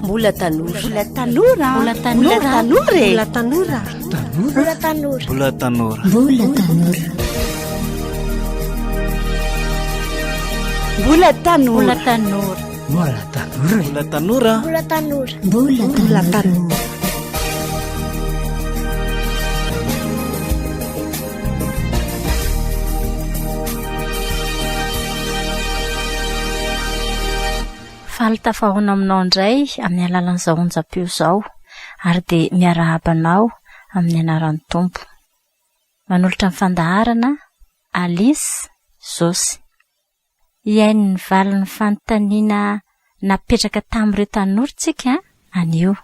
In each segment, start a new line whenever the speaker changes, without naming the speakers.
Mbola tanora.
Mbola tanora.
Mbola tanora.
Mbola tanora.
Mbola tanora.
Mbola tanora.
Mbola tanora.
Mbola tanora.
Mbola tanora.
Mbola tanora. Mbola tanora.
Mbola tanora.
Mbola tanora.
Falitafahona aminao indray amin'ny alalan'izao onjam-peo izao ary dia miarahabanao amin'ny anaran'ny tompo. Manolotra ny fandaharana Alice Josy. Iainy ny valin'ny fanontaniana napetraka tamin'ireo tanorintsika anio.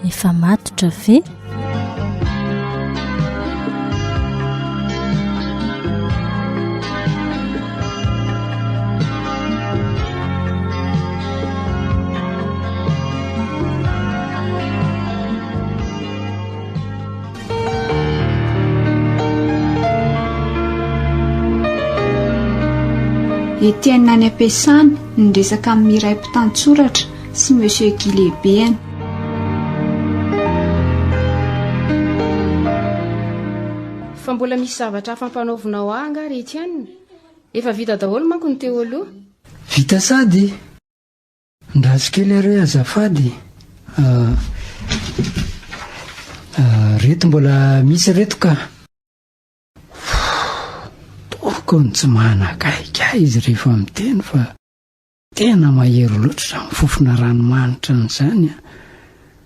Efa matotra ve?
Etienne any am-piasany nidresaka amin'ny Miray mpitantsoratra sy Monsieur Guilebeany.
Fa mbola misy zavatra fampanaovinao anga ry Etienne. Efa vita daholo manko ny teo aloha.
Vita sady. Ndrasikely ary azafady. Reto mbola misy reto ka. Toko ny tsy manakaika izy rehefa miteny fa tena mahery loatra amin'ny fofona ranomanitra n'izany.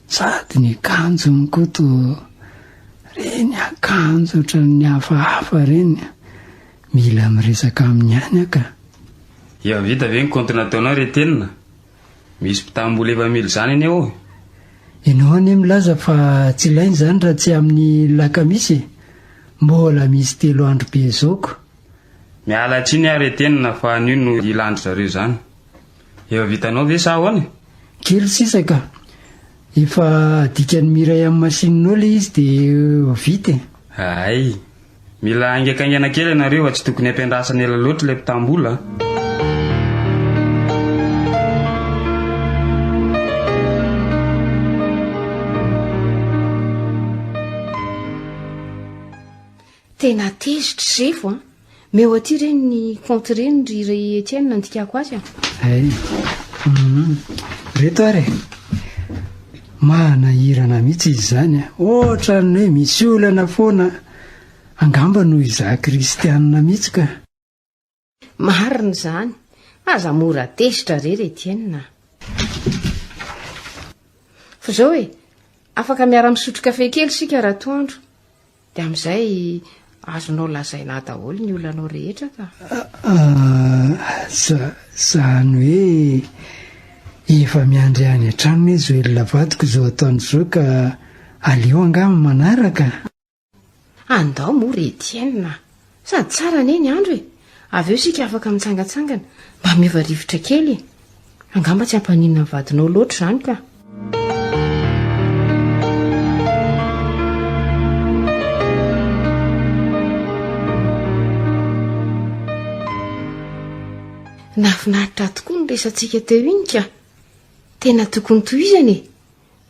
Sady ny akanjo mikoto reny akanjo ohatran'ny hafahafa reny. Mila miresaka amin'ny any aka.
Eo vita ve ny compte nataonao ry Etienne? Misy mpitambola efa mily zany eny eo.
Ianao any milaza fa tsy ilainy zany raha tsy amin'ny lakamisy. Mbola misy 3 andro be zoko.
Miala tsiny ary Etienne fa anio no ilandry zareo zany. Eo vitanao ve sa ahoana?
Kely sisaka. Efa dikany miray amin'ny masinina le izy dia vita.
Ay. Mila angakaingana kely ianareo fa tsy tokony ampiandrasana ela loatra ilay mpitambola.
tena tezitra zefo a meo aty ireny ny konty reny ry Etienne nandikako azy a.
Reto ary manahirana mihitsy izy zany a, ohatra ny hoe misy olana foana angamba noho izaha kristianina mihitsy ka.
Marina izany, aza mora tezitra rery Etienne. Fa zao hoe afaka miara misotro kafe kely sika raha toandro dia amin'izay azonao lazaina daholo ny olanao rehetra ka.
Zany hoe efa miandry any an-tranony izy hoe lavadiko izao ataony izao ka aleo angamba manaraka.
Andao mora Etienne, sady tsara anie ny andro e. Avy eo sika afaka mitsangatsangana mba miova rivotra kely e. Angamba tsy hampaninona ny vadinao loatra izany ka. Nafinaritra tokoa ny resantsika teo iny ka. Tena tokony tohizany e.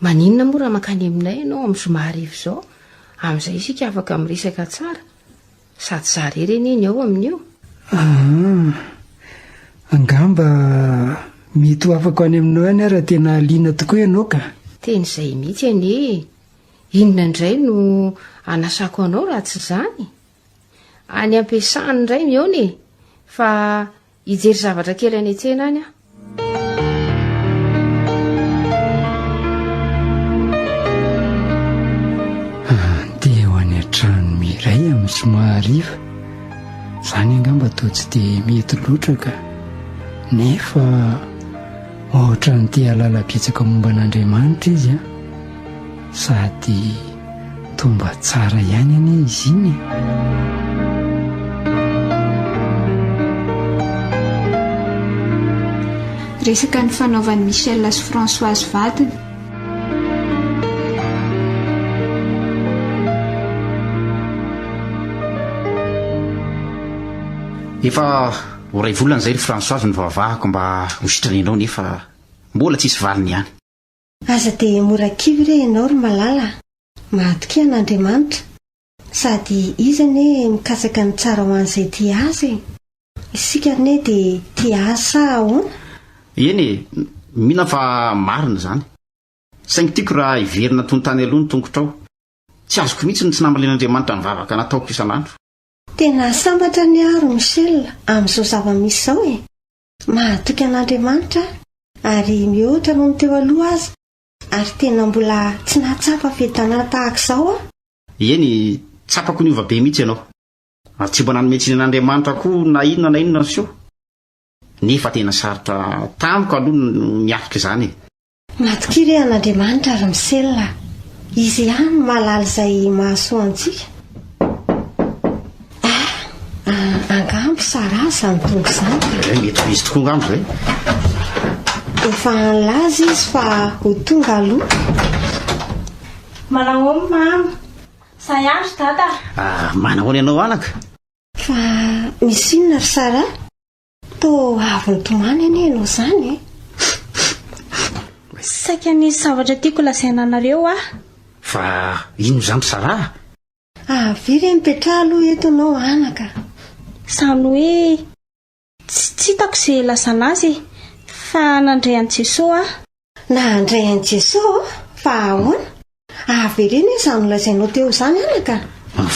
Maninona mora makany aminay ianao amin'ny somarivo izao, amin'izay isika afaka miresaka tsara sady zarery eny ao amin'io.
Angamba mety ho afaka any aminao any raha tena liana tokoa ianao ka.
Teny izay mihitsy anie. Inona indray no anasako anao raha tsy izany? Any ampiasany indray mihaona e, fa hijery zavatra kely any an-tsena any a.
Dia ho any an-trano miray amin'ny somariva, izany angamba toa tsy dia mety loatra ka, nefa ohatra ny tia halala betsaka momba an'Andriamanitra izy a, sady tomba tsara ihany anie izy iny.
Resaka ny fanaovan'i Michel sy Françoise vadiny.
Efa ho ray volana izay ry Françoise nivavahako mba hositranianao nefa mbola tsisy valiny ihany.
Aza dia mora kivy re ianao ry malala, mahatokia an'Andriamanitra, sady izy anie mikasaka ny tsara ho an'izay tia azy. Isika anie dia tia azy sa ahoana?
Eny e, mihina fa marina izany. Saingy tiako raha hiverina tontany aloha ny tongotrao. Tsy azoko mihitsy ny tsy namalen'Andriamanitra nivavaka nataoko isan'andro.
Tena sambatra ny aro Michel amin'izao zava-misy izao e. Mahatoky an'Andriamanitra ary mihoatra noho ny teo aloha azy, ary tena mbola tsy nahatsapa fiadanana tahaka izao a.
Eny, tsapako ny ova be mihitsy ianao. Tsy mba nanometsiny an'Andriamanitra koa na inona no sio. Nefa tena sarotra tamiko aloha miafika izany.
Matokiry an'Andriamanitra ary Michel, izy ihany mahalala izay mahasoa antsika. Angambo sara izany tonga izany.
Mety izy tokoa angambo izay.
Efa nlaza izy fa ho tonga aloha.
Manahony mama, zay andro dada.
Manahony ianao anaka?
Fa misy inona ry Sara? Tô avy nitomany anie ianao izany e.
Saika nisy zavatra tiako lazaina anareo a.
Fa ino izany Sara?
Very mipetraha aloha eto anao anaka.
Izany hoe tsy hitako izay lazana azy fa nandray an'i Jesosy a.
Nandray an'i Jesosy? Fa ahoana? Very anie izany lazainao teo izany anaka.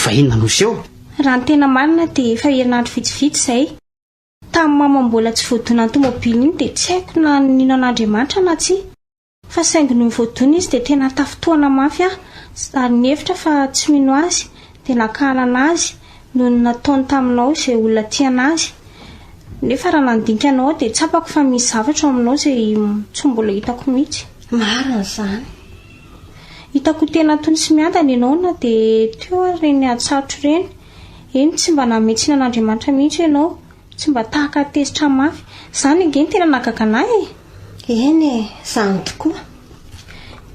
Fa inona no seho?
Raha ny tena marina dia efa herinandro vitsivitsy izay. Tamin'ny mama mbola tsy voadona ny tomobily iny dia tsy haiko na nino an'Andriamanitra na tsia. Fa saingy noho voadona izy dia tena tafotoana mafy a, ary nihevitra fa tsy mino azy dia nakalana azy noho ny nataony taminao izay olona tiana azy. Nefa raha nandinika anao dia tsapako fa misy zavatra aminao izay tsy mbola hitako mihitsy.
Marina izany.
Hitako tena tony sy miadana ianao na dia teo reny atsarotro reny. Eny tsy mba nametsina an'Andriamanitra mihitsy ianao, tsy mba tahaka tezitra mafy. Izany ange tena nagagana e.
Eny izany tokoa.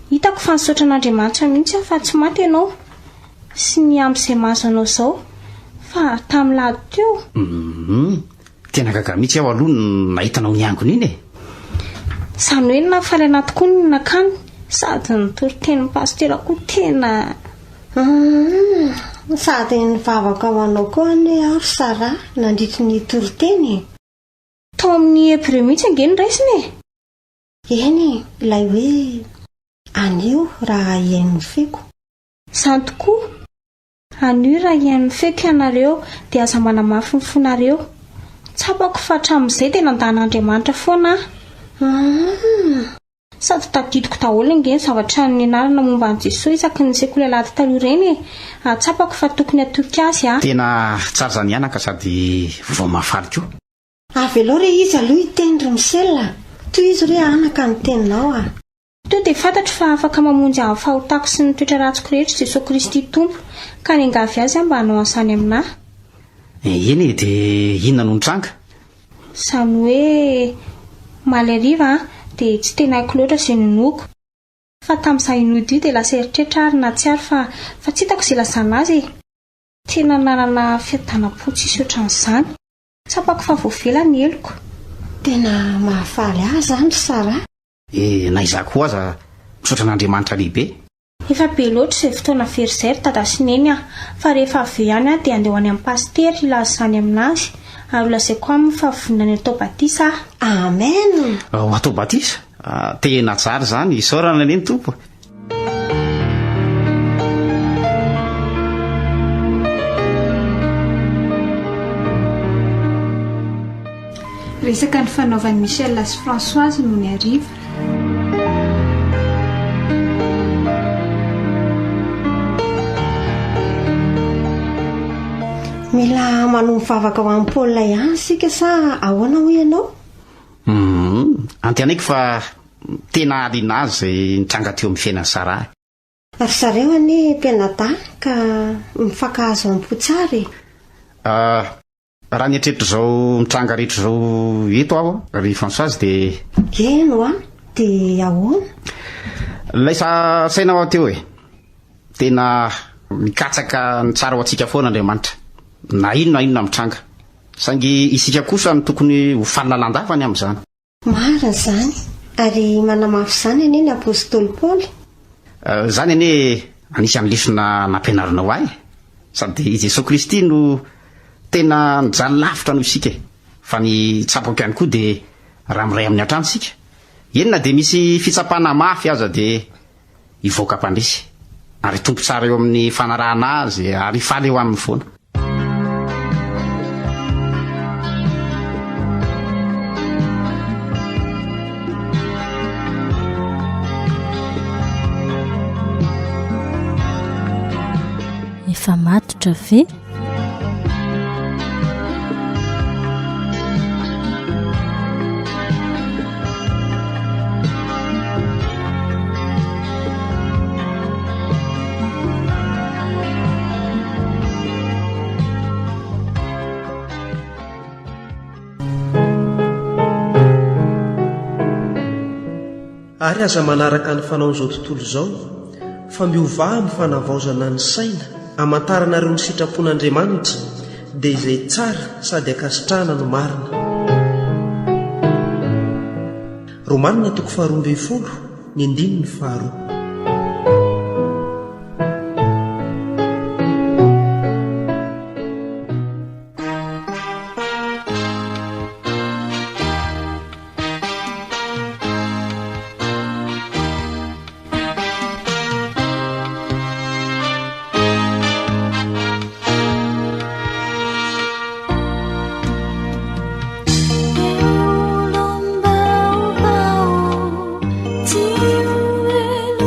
Hitako fa nisaotra an'Andriamanitra mihitsy fa tsy maty ianao sy ny amin'izay mahazo anao izao. Fa tamin'ny lahady teo.
Tena gaga mihitsy aho aloha nahitanao niangona iny e.
Izany hoe nafaly anaty koa ny nakany sady nitory tenin'ny pasitera koa tena.
sady nivavaka ho anao koa ny aro sara nandritry ny toroteny.
Tao amin'ny epreux mihitsy ange ny raisiny e.
Eny ilay hoe anio raha iain'ny feko.
Izany tokoa, anio raha iain'ny feko ianareo dia aza manamafy ny fonareo. Tsapako fa hatramin'izay tena andahan'Andriamanitra foana. Sady tadidiko daholo ange ny zavatra nianarana momba an'i Jesosy isaky ny sekoly alahady taloha ireny e. Tsapako fa tokony atoky azy a.
Tena tsara zany anaka sady vao mafaly koa.
Avy aloha re izy aloha iteny ry Michel. Toy izy hoe anaka ny teninao a.
To dia fantatro fa afaka mamonjy amin'ny fahotako sy ny toetra ratsiko rehetra Jesosy Kristy Tompo ka ny angavy azy mba hanao ansany aminahy.
Eny dia inona no nitranga?
Izany hoe maly hariva dia tsy tena haiko loatra izay nonoko. Fa tamin'izaho inody io dia lasa eritreritra ary na tsy ary fa tsy hitako izay lazana azy e. Tena nanana fiadanam-po tsisy ohatran'izany. Tsapako fa voavela ny eloko.
Tena mahafaly ahy zany Sara.
Na izaho koa aza misaotra an'Andriamanitra lehibe.
Efa be loatra izay fotoana very izay ry dada sy neny a. Fa rehefa avy eo ihany dia andeha ho any amin'ny pastery ilaza izany aminazy. Ary lazaiko aminy fa vonina ny atao batisa.
Amen.
Ho atao batisa? Tena tsara zany, isaorana anie ny tompo.
Resaka ny fanaovan'i Michel sy Françoise no ny ariva.
Mila manompo vavaka ho amin'ny Paul ihany sika sa ahoana ho ianao?
Antianaiko fa tena aliana azy izay nitranga teo amin'ny fiainan'ny Sara.
Ry zareo anie mpianadahy ka mifankahazo am-po tsara e.
Raha nieritreritro izao mitranga rehetra izao eto aho ry Françoise dia
eno a dia ahoana?
Laisa saina ao teo e. Tena mikatsaka ny tsara ho antsika foana Andriamanitra. Na inona mitranga. Saingy isika kosa no tokony ho fahalalandavany amin'izany.
Marina izany. Ary manamafy izany anie ny apôstôly Paul.
Izany anie anisan'ny lesona nampianarinao ahy. Sady i Jesosy Kristy no tena nijaly lavitra noho isika. Fa ny tsapako ihany koa dia raha miray amin'ny antrano isika. Enina dia misy fitsapana mafy aza dia hivoaka mpandresy. Ary tompo tsara eo amin'ny fanarahana azy ary faly eo amin'ny foana.
Efa matotra ve?
Ary aza manaraka ny fanaon'izao tontolo izao fa miovaha amin'ny fanavaozana ny saina hamantaranareo ny sitrapon'Andriamanitra dia izay tsara sady akasitrahana no marina. Romanina 12:12.
Eo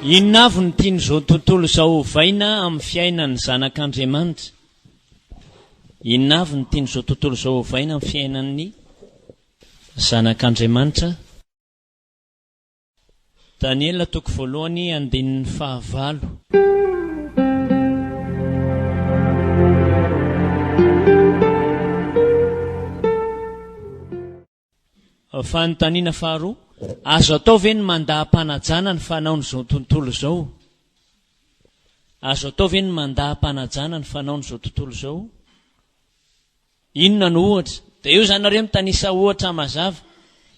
inona avy ny tian'izao tontolo izao ovaina amin'ny fiainan'ny zanak'Andriamanitra? Inona avy ny tian'izao tontolo izao ovaina amin'ny fiainan'ny zanak'Andriamanitra? Daniela toko voalohany andinin'ny 9. Fanontaniana 2: azo atao ve ny mandaha-panajana ny fanaon'izao tontolo izao? Azo atao ve ny mandaha-panajana ny fanaon'izao tontolo izao? Inona no ohatra? Dia io zanareo mitanisa ohatra mazava.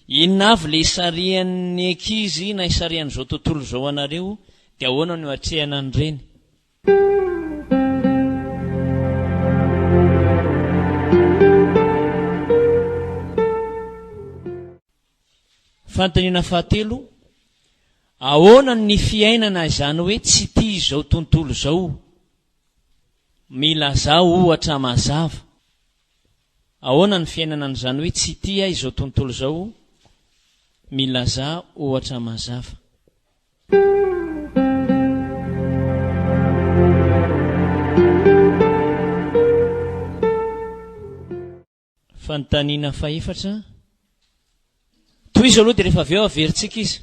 Inona avy le isarian'ny ankizy na isarian'izao tontolo izao anareo, dia ahoana no atrehana an'ireny? Fanontaniana 3: ahoana ny fiainana izany hoe tsy tia izao tontolo izao? Milazao ohatra mazava. Ahoana ny fiainana n'izany hoe tsy tia izao tontolo izao? Milazao ohatra mazava. Fanontaniana 4: toy izy aloha dia rehefa avy eo averintsika izy.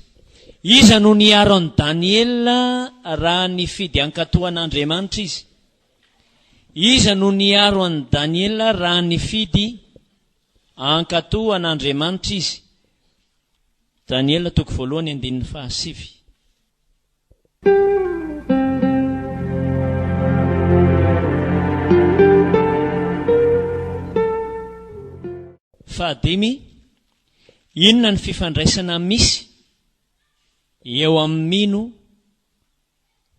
Iza no niaro an'i Daniela raha nifidy ankatoan'Andriamanitra izy? Iza no niaro an'i Daniela raha nifidy ankatoan'Andriamanitra izy? Daniela toko voalohany andinin'ny 7. Fahadimy: inona ny fifandraisana misy eo amin'ny mino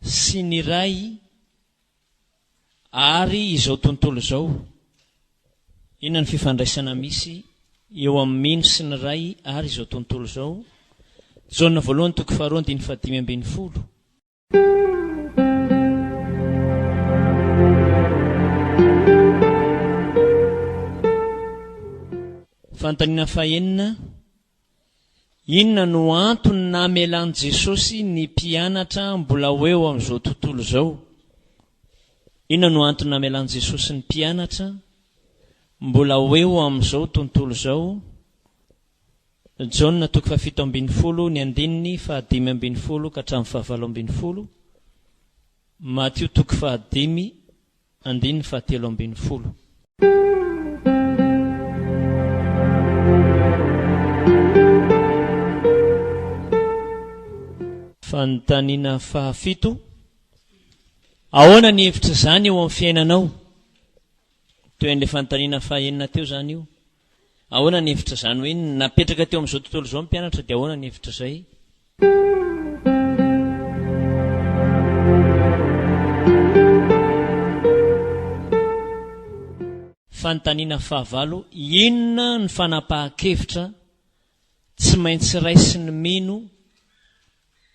sy ny ray ary izao tontolo izao? Inona ny fifandraisana misy eo amin'ny mino sy ny ray ary izao tontolo izao? Jaona voalohany toko 2:5-10. Fanontaniana 9: inona no antony namelan'i Jesosy ny mpianatra mbola ho eo amin'izao tontolo izao? Inona no antony namelan'i Jesosy ny mpianatra mbola ho eo amin'izao tontolo izao? Jaona toko 7:10 ny andininy 5:10 ka hatramin'ny 7:10. Matteo toko 5 andininy 7:13. Fanontaniana 7: ahoana ny hevitra izany eo amin'ny fiainanao? Toy an'ilay fanontaniana 9 teo izany io. Ahoana ny hevitra izany hoe napetraka teo amin'izao tontolo izao ny mpianatra, dia ahoana ny hevitra izay? Fanontaniana 9: inona ny fanapahan-kevitra tsy maintsy raisiny mino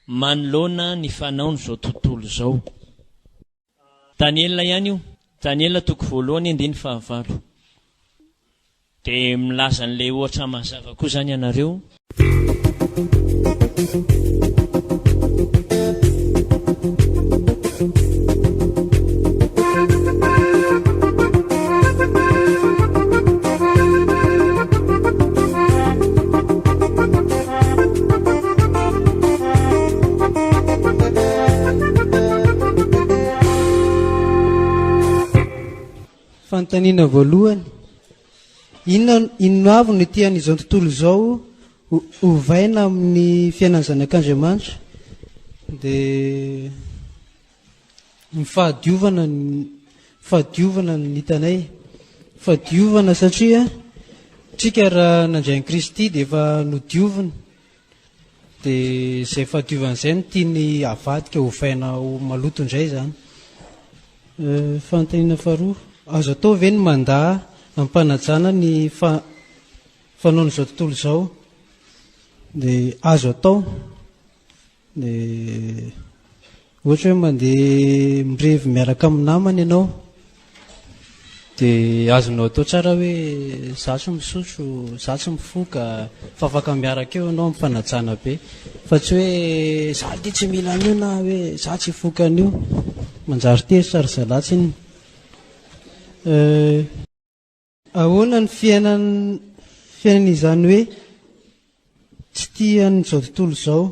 manoloana ny fanaon'izao tontolo izao? Daniela ihany io. Daniela toko voalohany andiny 9. Dia milaza n'ilay ohatra mazava koa izany ianareo.
Fanontaniana voalohany: inona avy no tian'izao tontolo izao ovaina amin'ny fiainan'ny zanak'Andriamanitra? Dia ny fahadiovana ny hitanay. Fahadiovana satria tsika raha nandray an'i Kristy dia efa nodiovina. Dia izay fahadiovana izay no tiany avadika ovaina ho maloto indray izany. Fanontaniana 2: azo atao ve ny mandaha ampanajana ny fanaon'izao tontolo izao? Dia azo atao. Dia ohatra hoe mandeha mirevy miaraka amin'ny namany ianao, dia azonao atao tsara hoe za tsy misotro, za tsy mifoka, fa afaka miaraka eo ianao mifanajana be, fa tsy hoe za de tsy mila an'io na hoe za tsy foka an'io, manjary tezitra ry zalatsy iny. Ahoana ny fiainan'izany hoe tsy tian'izao tontolo izao,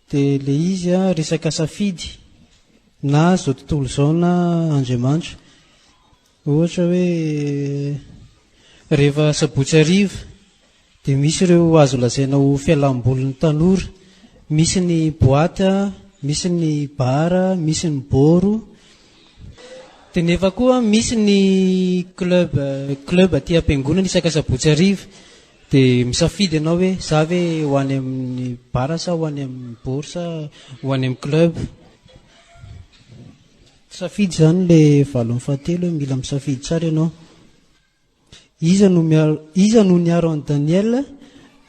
dia le izy a resaka safidy na izao tontolo izao na Andriamanitra. Ohatra hoe rehefa sabotsy ariva dia misy ireo azo lazaina ho fialambolin'ny tanora, misy ny boaty, misy ny bara, misy ny boro, dia nefa koa misy ny club aty am-piangonana isaka sabotsy ariva, dia misafidy ianao hoe za ve ho any amin'ny bara sa ho any amin'ny boro sa ho any amin'ny club. Safidy zany le valo amin'ny fahatelo hoe mila misafidy tsara ianao. Iza no niaro an'i Daniel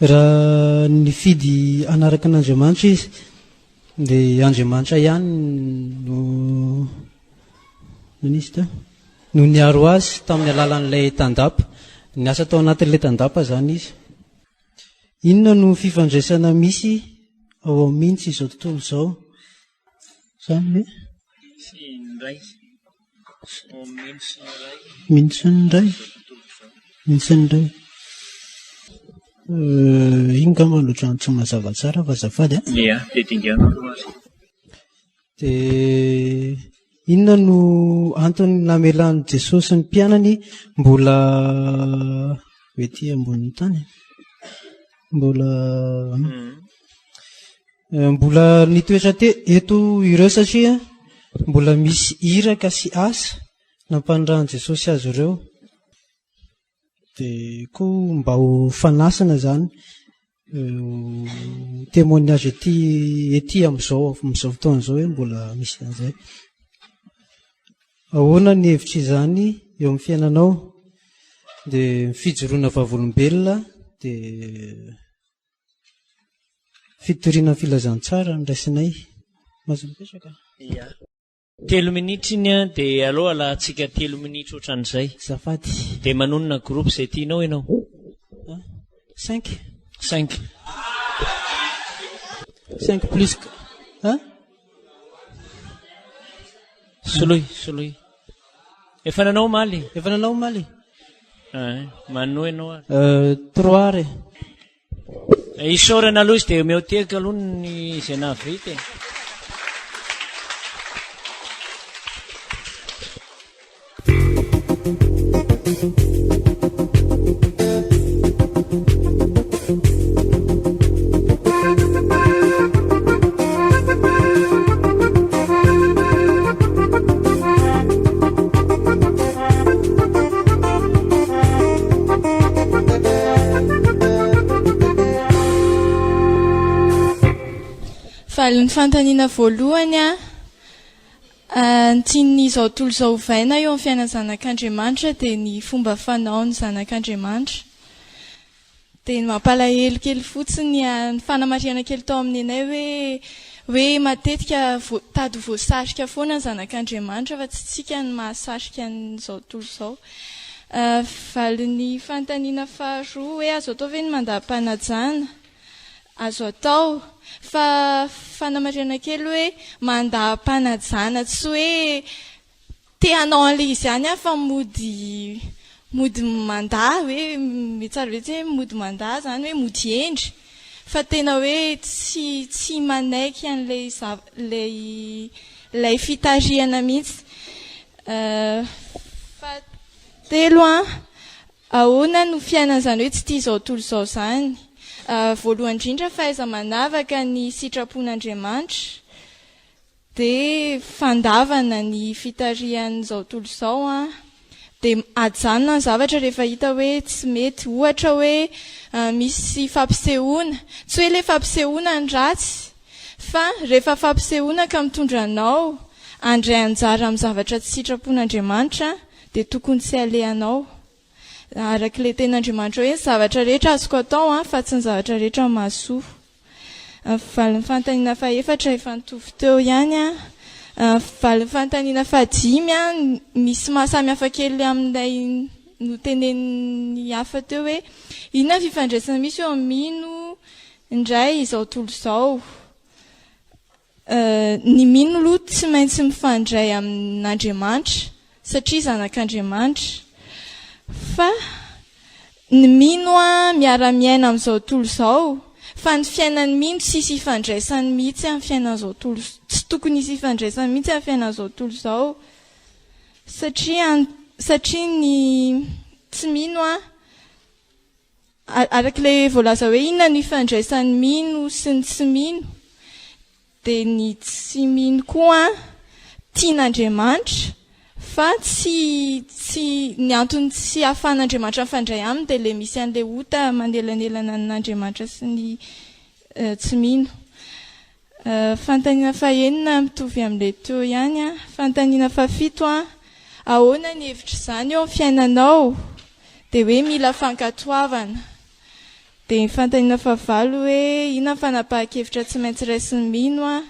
raha nifidy anaraka an'Andriamanitra izy, dia Andriamanitra ihany no niaro azy tamin'ny alalan'ilay tandapa, ny asa tao anatin'ilay tandapa zany izy. Inona no fifandraisana misy ao amin'n'intsy izao tontolo izao zany hoe mintsy ny ray iny ka maloatra tsy mazava tsara fa zafady dia inona no antony namelan'i Jesosy ny mpianany mbola ety ambonin'ny tany, mbola nitoetra eto ireo, satria mbola misy iraka sy asa nampanondran'i Jesosy azy ireo, dia koa mba ho fanasana zany témoignage ety amin'izao fotoana izao hoe mbola misy an'izay. Ahoana ny hevitra izany eo amin'ny fiainanao? Dia fijoroana vavolombelona, dia fitoriana filazantsara ny raisinay. Mazo mipetraka?
3 minitra iny a, dia aloha alahantsika 3 minitra ohatran'izay.
Zafady.
Dia manonona groupe izay tianao ianao. 5
plus
soloy. Efa nanao maly? Manoa ianao ary?
3 ary.
Isaorana aloha izy dia meoteka aloha ny izay nahavita.
Ny fantaniana voalohany ny tian'izao tontolo izao ovaina eo amin'ny fiainan'ny zanak'Andriamanitra dia ny fomba fanaon'ny zanak'Andriamanitra. Dia ny mampalahelo kely fotsiny ny fanamarihana kely tao amin'ny anay hoe matetika tady voasarika foana ny zanak'Andriamanitra fa tsy tsika ny mahasarika n'izao tontolo izao. Valiny fantaniana faharoa hoe azo atao ve ny mandaam-panajana? Azo atao, fa fanamarihana kely hoe mandaam-panajana tsy hoe te hanao an'ilay izy ihany fa mody mandà, hoe metsara vetsy hoe mody mandà zany hoe mody endry, fa tena hoe tsy manaiky an'ilay fitarihana mihitsy. Fahatelo ahoana no fiainan'izany hoe tsy tia izao tontolo izao zany? Voalohany indrindra fahaiza manavaka ny sitrapon'Andriamanitra, dia fandavana ny fitarihan'izao tontolo izao, dia ajanona ny zavatra rehefa hita hoe tsy mety, ohatra hoe misy fampisehoana, tsy hoe ilay fampisehoana ny ratsy, fa rehefa fampisehoana ka mitondra anao andray anjara amin'ny zavatra tsy sitrapon'Andriamanitra dia tokony tsy alehanao. Arak'ilay ten'Andriamanitra hoe ny zavatra rehetra azoko atao fa tsy ny zavatra rehetra mahasoa. Valiny fantaniana fahaefatra efa nitovy teo ihany fanontaniana fahadimy a misy mahasamy hafa kely amin'ilay noteneny hafa teo hoe inona ny fifandraisana misy eo amino indray izao tontolo izao. Ny mino aloha tsy maintsy mifandray amin'Andriamanitra satria zanak'Andriamanitra, fa ny mino a miara-miaina amin'izao tontolo izao, fa ny fiainan'ny mino tsisy ifandraisany mihitsy amin'ny fiainan'izao tontolo, tsy tokony hisy ifandraisany mihitsy amin'ny fiainan'izao tontolo izao, satria ny tsy mino a arak'ilay voalaza hoe inona ny ifandraisan'ny mino sy ny tsy mino, dia ny tsy mino koa tian'Andriamanitra, fa tsy ny antony tsy ahafahan'Andriamanitra mifandray aminy dia ilay misy an'ilay ota manelanelana n'Andriamanitra sy ny tsy mino. Fanontaniana fahaenina mitovy amin'ilay teo ihany a. Fanontaniana fahafito a, ahoana ny hevitra izany eo amin'ny fiainanao, dia hoe mila fankatoavana. Dia ny fanontaniana fahavalo hoe inona ny fanapahan-kevitra tsy maintsy raisin'ny mino a,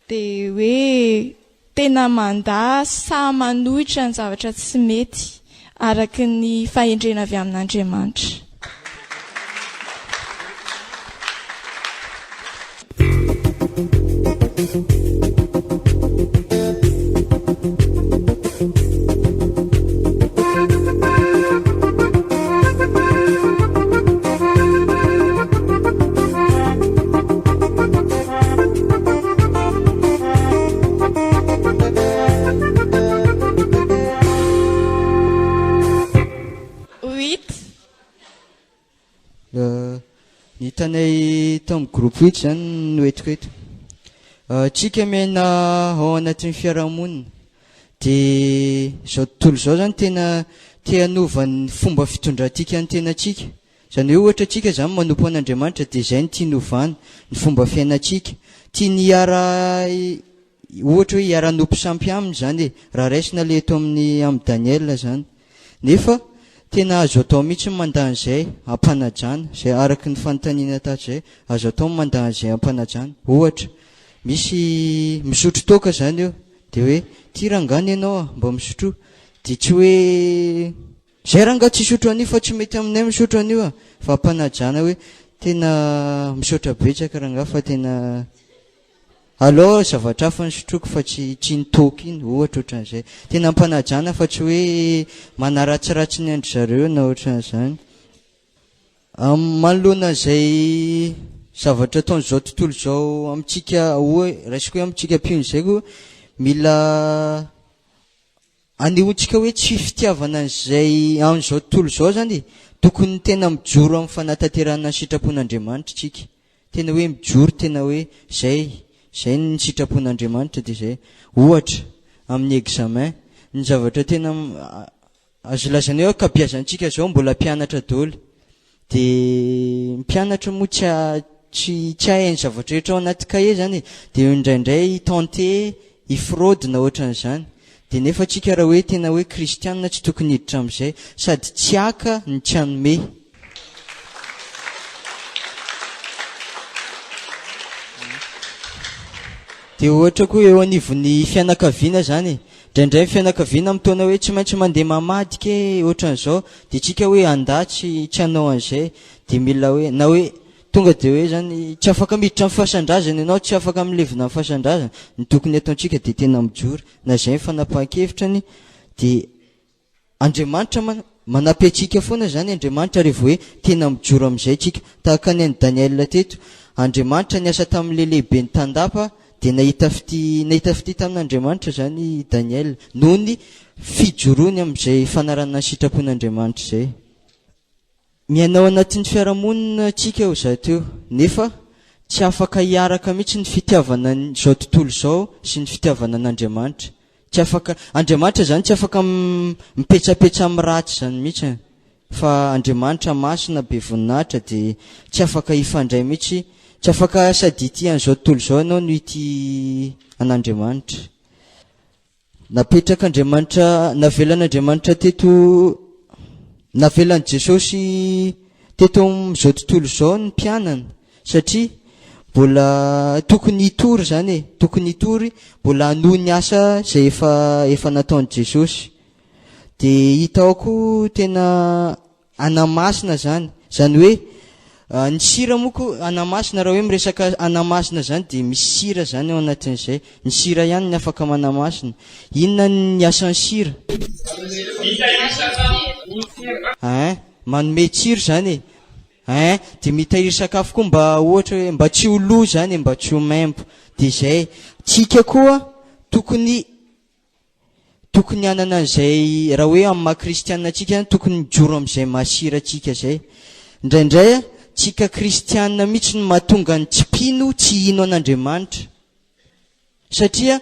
dia hoe tena mandà sa manohitra ny zavatra tsy mety araky ny fahendrena avy amin'Andriamanitra.
Ny tanay tamin'ny groupe 8 zany no eto tsika mena ao anatin'ny fiarahamonina, dia izao tontolo izao zany tena te hanova ny fomba fitondrantsika ny tenatsika. Izany hoe ohatra tsika zany manompo an'Andriamanitra dia izay ny tia novana ny fomba fiainatsika, tia ny ohatra hoe hiara-nompo sampy aminy zany raha raisina le eto amin'ny Daniel zany, nefa tena azo atao mihitsy mandan'izay ampanajana, izay araky ny fanontaniana tahak'izay azo atao mandan'izay ampanajana. Ohatra misy misotro toaka zany eo, dia hoe tia rangana ianao mba misotro, dia tsy hoe zay ranga tsy sotro anio fa tsy mety aminay misotro anio fa ampanajana hoe tena misotra betsaka ranga fa tena alao zavatra hafa ny sotroko fa tsy ny toaka iny, ohatra ohatran'izay. Tena ampanajana fa tsy hoe manaratsiratsy ny andry zareo na ohatran'izany. Manoloana izay zavatra ataon'izao tontolo izao amintsika, raisiko hoe amintsika mpiony izay koa, mila anehoantsika hoe tsy fitiavana izay amin'izao tontolo izao zany, tokony tena mijoro amin'ny fanatanterahana ny sitrapon'Andriamanitra tsika, tena hoe mijoro, tena hoe izay ny sitrapon'Andriamanitra. Dia izay ohatra amin'ny examen, ny zavatra tena azo lazana hoe ankabeazantsika zao mbola mpianatra daholo, dia mpianatra moa tsy hay ny zavatra rehetra ao anaty kahie zany, dia indraindray tente ifraude na ohatran'izany. Dia nefa tsika raha hoe tena hoe kristianina tsy tokony hiditra amin'izay, sady tsy haka ny tsy hanome. Dia ohatra koa eo anivon'ny fianakaviana zany, indraindray fianakaviana mitaona hoe tsy maintsy mandeha mamadika ohatran'izao, dia tsika hoe andatsy tsy hanao an'izay, dia mila hoe na hoe tonga dia hoe zany tsy afaka miditra amin'ny fahasandrazana ianao, tsy afaka milevina amin'ny fahasandrazana, ny tokony ataontsika dia tena mijoro, na izay ny fanapahan-kevitrany. Dia Andriamanitra manampy antsika foana zany Andriamanitra rehefa hoe tena mijoro amin'izay tsika, tahaka ny an'i Daniel teto, Andriamanitra niasa tamin'ilay lehibe ny tandapa, dia nahita fity tamin'Andriamanitra zany Daniel noho ny fijoroany amin'izay fanarana sitrapon'Andriamanitra izay. Miainao anatin'ny fiarahamonina tsika ho zateo, nefa tsy afaka hiaraka mihitsy ny fitiavana izao tontolo izao sy ny fitiavana an'Andriamanitra. Tsy afaka, Andriamanitra zany tsy afaka mipetrapetra amin'ny ratsy zany mihitsy, fa Andriamanitra masina be voninahitra, dia tsy afaka hifandray mihitsy, tsy afaka sady ity an'izao tontolo izao ianao no ity an'Andriamanitra. Navelan'Andriamanitra teto, navelan'i Jesosy teto amin'izao tontolo izao ny mpianana, satria mbola tokony hitory zany e, tokony hitory mbola hanohy ny asa zay efa nataony Jesosy. De hitako tena anamasina zany hoe ny sira moko anamasina, raha hoe miresaka anamasina zany de misy sira zany ao anatin'izay, ny sira ihany ny afaka manamasina. Inona ny asan'ny sira? Manome tsiro zany e. De mitahiry sakafo koa mba ohatra hoe mba tsy ho lo zany, mba tsy ho maimbo. De zay tsika koa tokony anana an'izay, raha hoe amin'ny maha-kristianina tsika tokony mijoro amin'izay masira tsika zay. Indraindray tsika kristianina mihitsy no mahatonga ny tsy mpino tsy hino an'Andriamanitra, satria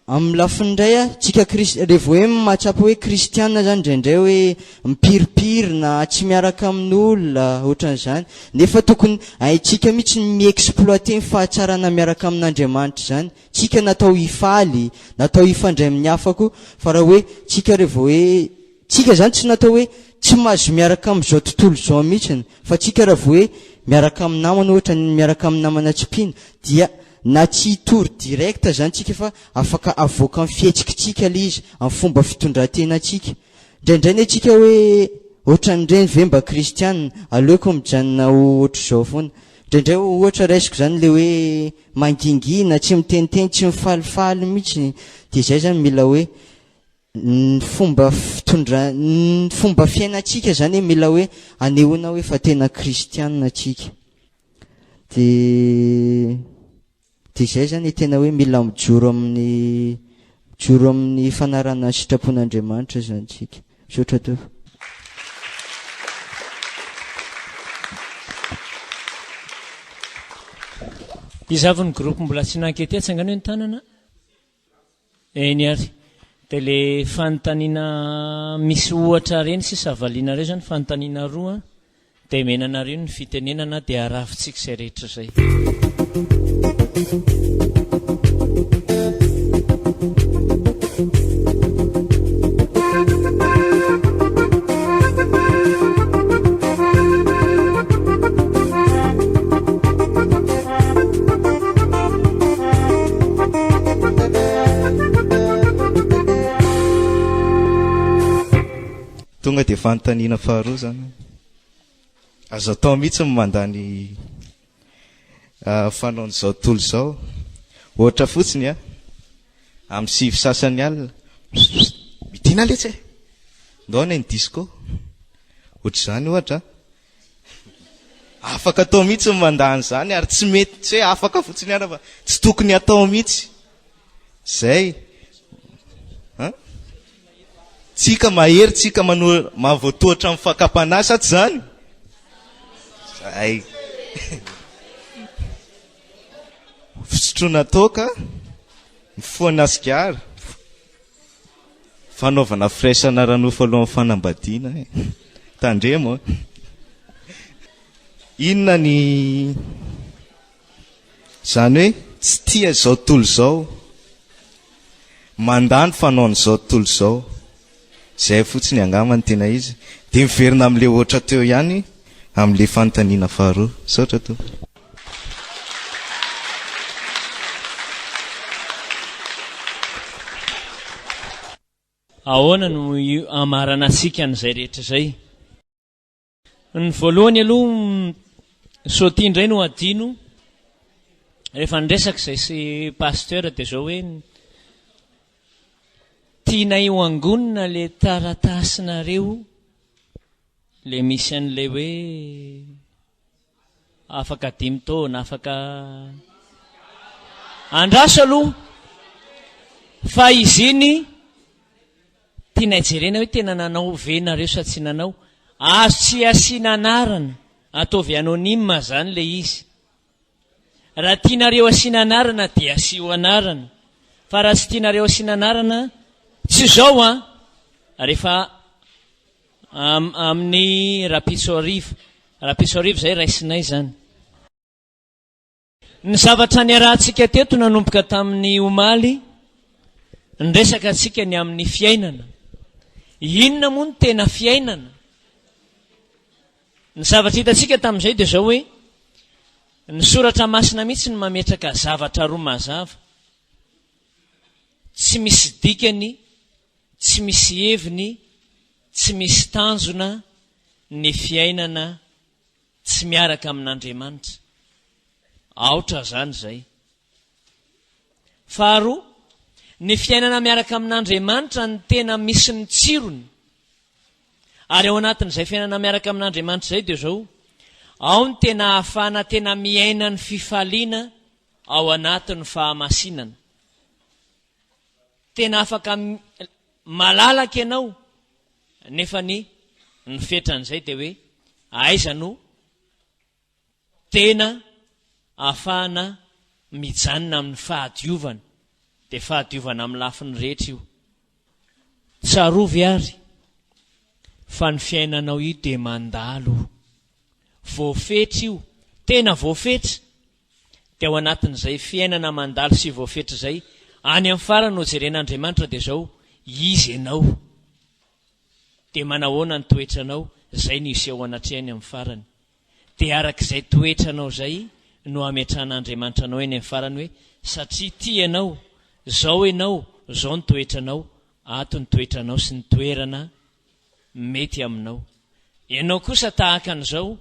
amin'ny lafiny indray tsika rehefa hoe mahatsapa hoe kristianina zany indraindray hoe mipiripiry na tsy miaraka amin'olona ohatran'izany, nefa tokony tsika mihitsy mi-exploiter ny fahatsarana miaraka amin'Andriamanitra zany. Tsika natao hifaly, natao hifandray amin'ny hafako, fa raha hoe tsika rehefa hoe tsika zany tsy natao hoe tsy mahazo miaraka amin'izao tontolo zao mihitsy, fa tsika raha hoe miaraka amin'ny namana, ohatra miaraka amin'ny namana tsy mpino, dia na tsy hitory direkta zany tsika fa afaka avoaka amin'ny fihetsikitsika le izy amin'ny fomba fitondran-tena tsika. Indraindray ne tsika hoe ohatran'ireny ve mba kristianina, aleoko mijanona ho ohatr'izao foana. Indraindray ohatra raisiko zany le hoe mangingina, tsy miteniteny, tsy mifalifaly mihitsy. De zay zany mila hoe ny fomba fiainantsika zany mila hoe anehoana hoe fa tena kristianina tsika. De zay zany tena hoe mila mijoro amin'ny fanarana sitrapon'Andriamanitra zany tsika. Misaotra to.
Izavy ny groupe mbola tsy nankety atsangana hoe ny tanana? Eny ary. De le fanontaniana misy ohatra reny sisa avaliana reo zany, fanontaniana roa, de menana reo ny fitenenana de arafitsika izay rehetra zay.
Tonga dia fanontaniana faharoa zany. Azo atao mihitsy ny mandany fanaon'izao tontolo izao. Ohatra fotsiny amin'ny sivy sasany alina, midina letsy ndao ny disco. Ohatr'izany ohatra. Afaka atao mihitsy ny mandany zany ary tsy mety, tsy hoe afaka fotsiny ara fa tsy tokony atao mihitsy. Zay. Tsika mahery, tsika mahavoatoatra amin'ny fakapanasa tsy zany? Zay. Fisotroana toka, mifoana asikara, fanaovana firaisana ranofa alohan'ny fanambadiana. Tandremo. Inona ny zany hoe tsy tia izao tontolo izao, mandany fanaon'izao tontolo izao. Zay fotsiny angamany tena izy. De miverina amin'le ohatra teo ihany amin'le fanontaniana faharoa. Saotra to.
Ahoana no amarana antsika an'izay rehetra zay? Ny voalohany aloha saoty indray no adino rehefa nresaka izay sy pasteur de zao hoe tiana io angonina le taratasinareo le misy an'le hoe afaka 5 taona, afaka andraso aloha fa izy iny tiana jerena hoe tena nanao ve nareo sa tsy nanao. Azo tsy asiana anarana, ataovy anonima zany le izy. Raha tianareo asiana anarana dia asio anarana, fa raha tsy tianareo asiana anarana tsy zao rehefa amin'ny rapitsoarivo zay raisinay zany. Ny zavatra ny arahantsika teto nanomboka tamin'ny omaly, nresaka atsika ny amin'ny fiainana. Inona moa ny tena fiainana? Ny zavatra hitatsika tamin'izay dia zao hoe ny soratra masina mihitsy ny mametraka zavatra roa mazava, tsy misy dikany, tsy misy heviny, tsy misy tanjona ny fiainana tsy miaraka amin'Andriamanitra. Aotra zany zay. Faharoa, ny fiainana miaraka amin'Andriamanitra ny tena misy ny tsirony. Ary ao anatin'izay fiainana miaraka amin'Andriamanitra zay dia zao, ao ny tena ahafana tena miaina ny fifaliana ao anatin'ny fahamasinana. Tena afaka malalaka ianao, nefa ny fetran'izay dia hoe aiza no tena ahafana mijanona amin'ny fahadiovana, dia fahadiovana amin'ny lafiny rehetra io. Tsarovy ary fa ny fiainanao io dia mandalo, voafetra io, tena voafetra. Dia ao anatin'izay fiainana mandalo sy voafetra izay, any amin'ny farany no jeren'Andriamanitra dia zao, izy ianao. Dia manahoana ny toetranao, zay no iseho anatrehany amin'ny farany. Dia arak'izay toetranao zay no ametran'Andriamanitra anao eny amin'ny farany hoe, satria tia ianao, zao ianao, zao ny toetranao, ato ny toetranao sy ny toerana mety aminao. Ianao kosa tahaka an'izao,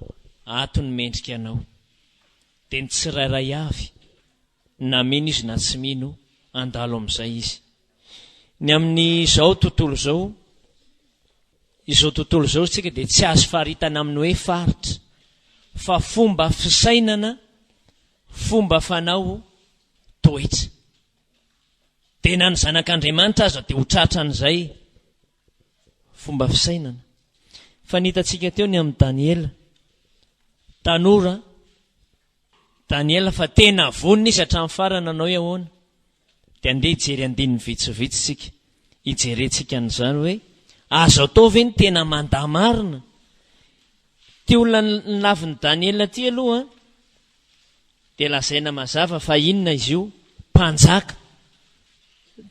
ato ny mendrika anao. Dia ny tsirairay avy, na mino izy na tsy mino, andalo amin'izay izy. Ny amin'izao tontolo zao, izao tontolo zao tsika dia tsy azo faharitana amin'ny hoe faritra, fa fomba fisainana, fomba fanao toetra. Dia na ny zanak'Andriamanitra aza dia ho tratran'izay fomba fisainana. Fa nitatsika teo ny amin'ny Daniela, tanora Daniela fa tena vonina izy hatramin'ny farana anao ahoana. Dia andeha hijery andininy vitsivitsitsika, hijerentsika an'izany hoe azo atao ve ny tena mandamarina. Ty olona ny lavin'ny Daniela ty aloha dia lazaina mazava fa inona izy io, mpanjaka.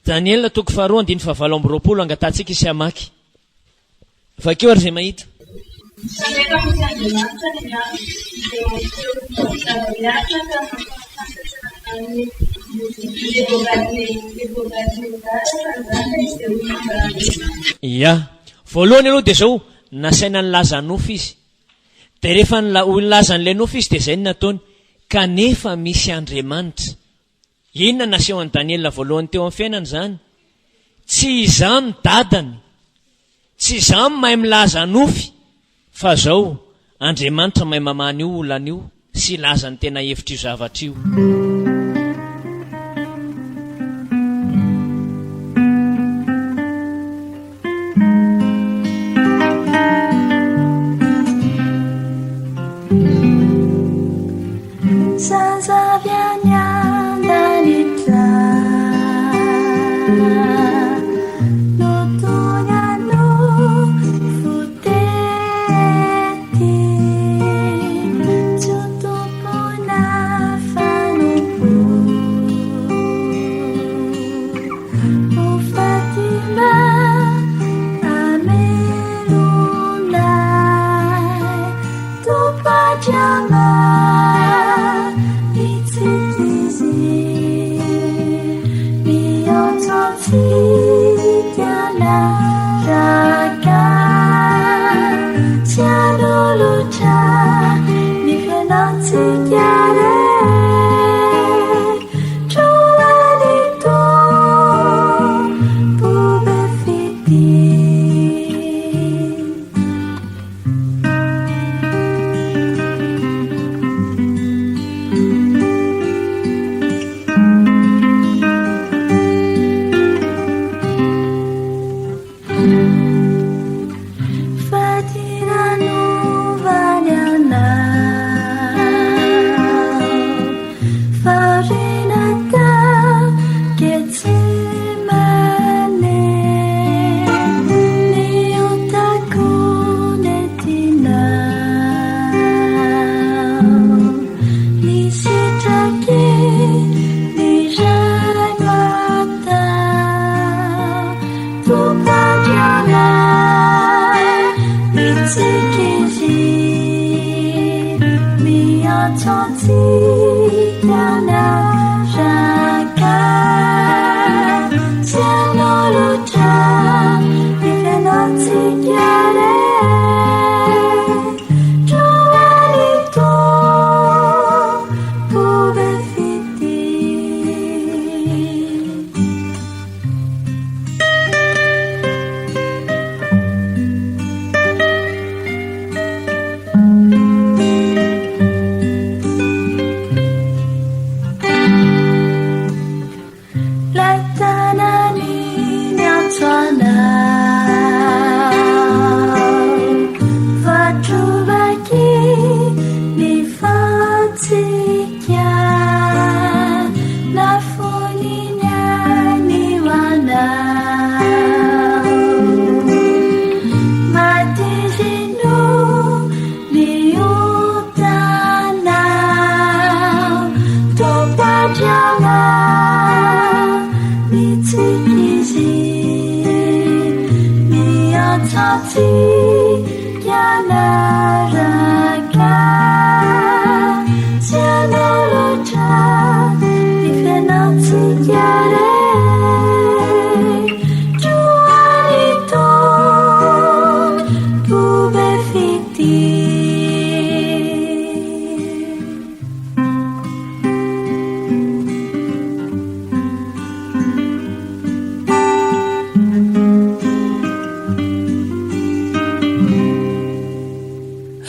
Daniela 2:7 angatantsika isy amaky. Vakeo ary zay mahita. Ia, voalohany aloha dia zao nasaina ny laza nofo izy. Dia rehefa laza n'ilay nofo izy dia zay ny nataony, kanefa misy Andriamanitra. Inona nasehon'ny Daniela voalohany teo amin'ny fiainany zany? Tsy izaho ny dadany, tsy izaho mahay milaza nofy, fa zao Andriamanitra mahay mamany io olana io sy laza ny tena hevitra io zavatra io.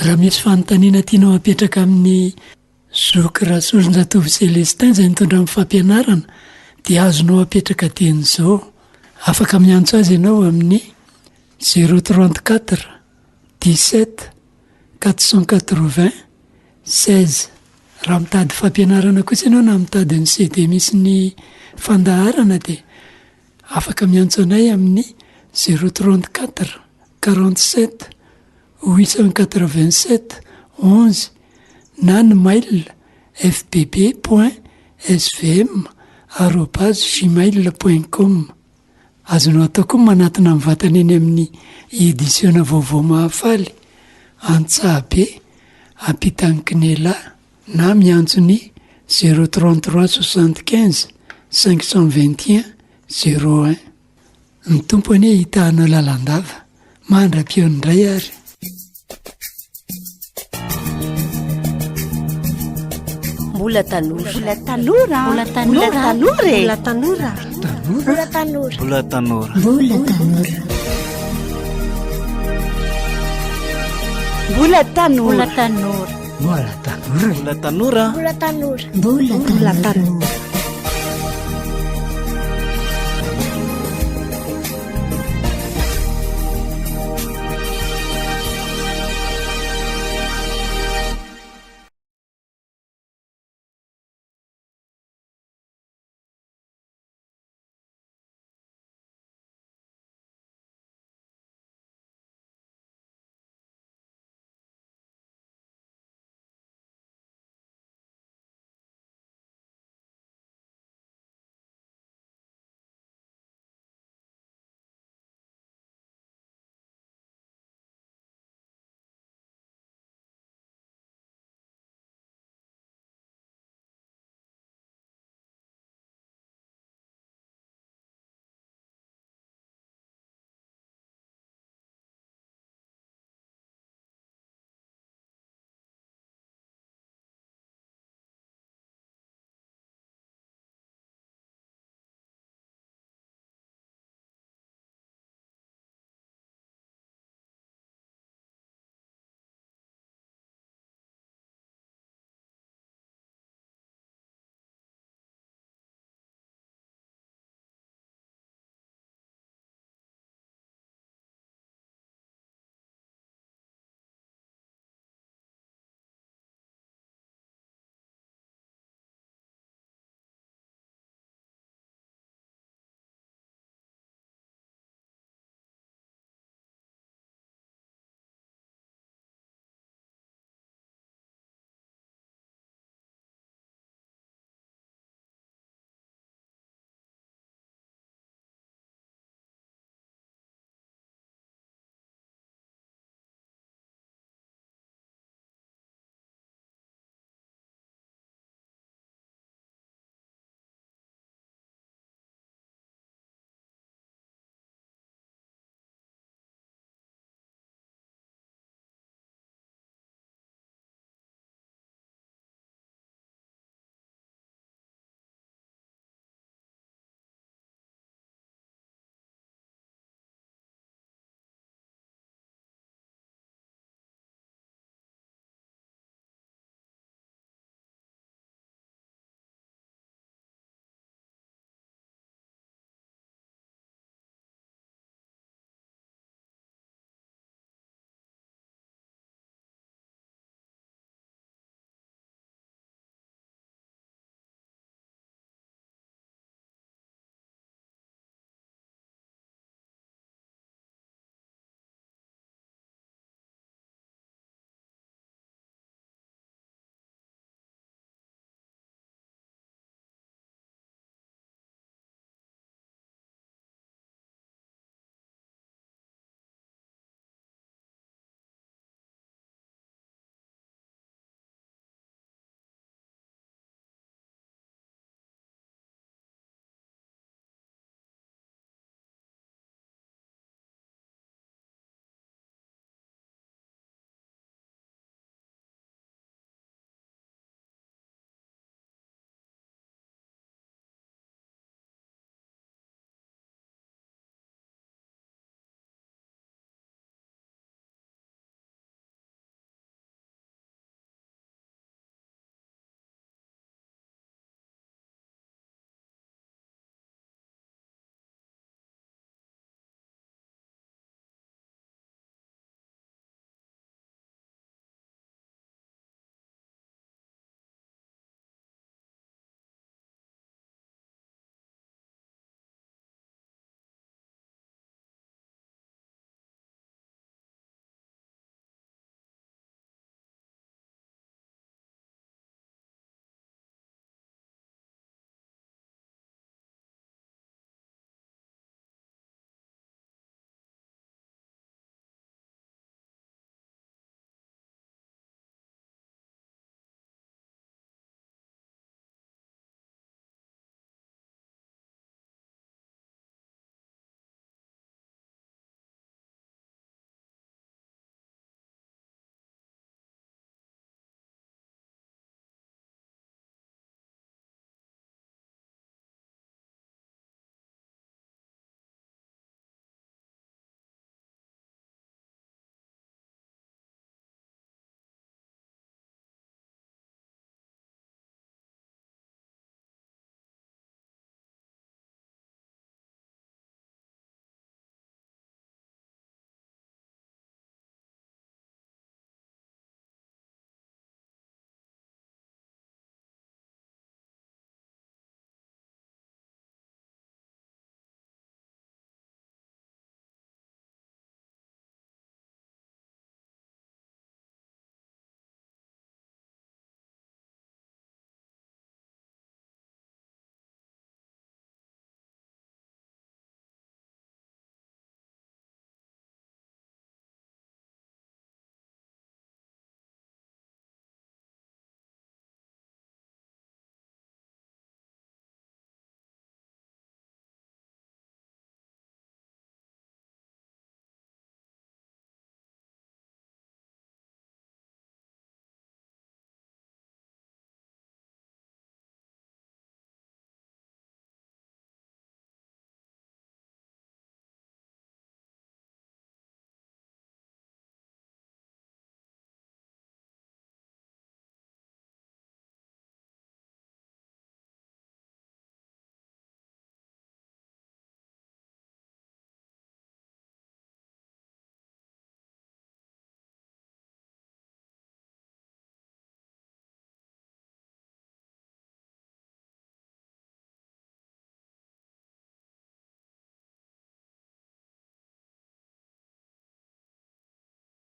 raha misy fanontaniana tianao apetraka amin'ny zoky rasolonjatovy Celestin izay nitondra amin'ny fampianarana dia azonao apetraka teny izao. Afaka miantso azy ianao amin'ny 034 17 480 16. Raha mitady fampianarana kosa ianao na mitady ny CD misy ny fandaharana dia afaka miantso anay amin'ny 034 47 887 11 na ny mail fbb.svm@gmail.com. azonao atao koa manatona amin'ny vatana eny amin'ny edisiona vaovao mahafaly Antsahabe Ampitankinela na miantso ny 033 75 521 01. Ny tompony hitahanao lalandava mandra-piony indray ary.
Mbola tanora. Mbola tanora. Mbola tanora. Mbola tanora. Mbola tanora.
Mbola tanora.
Mbola tanora. Mbola tanora. Mbola tanora.
Mbola tanora.
Mbola tanora. Mbola tanora.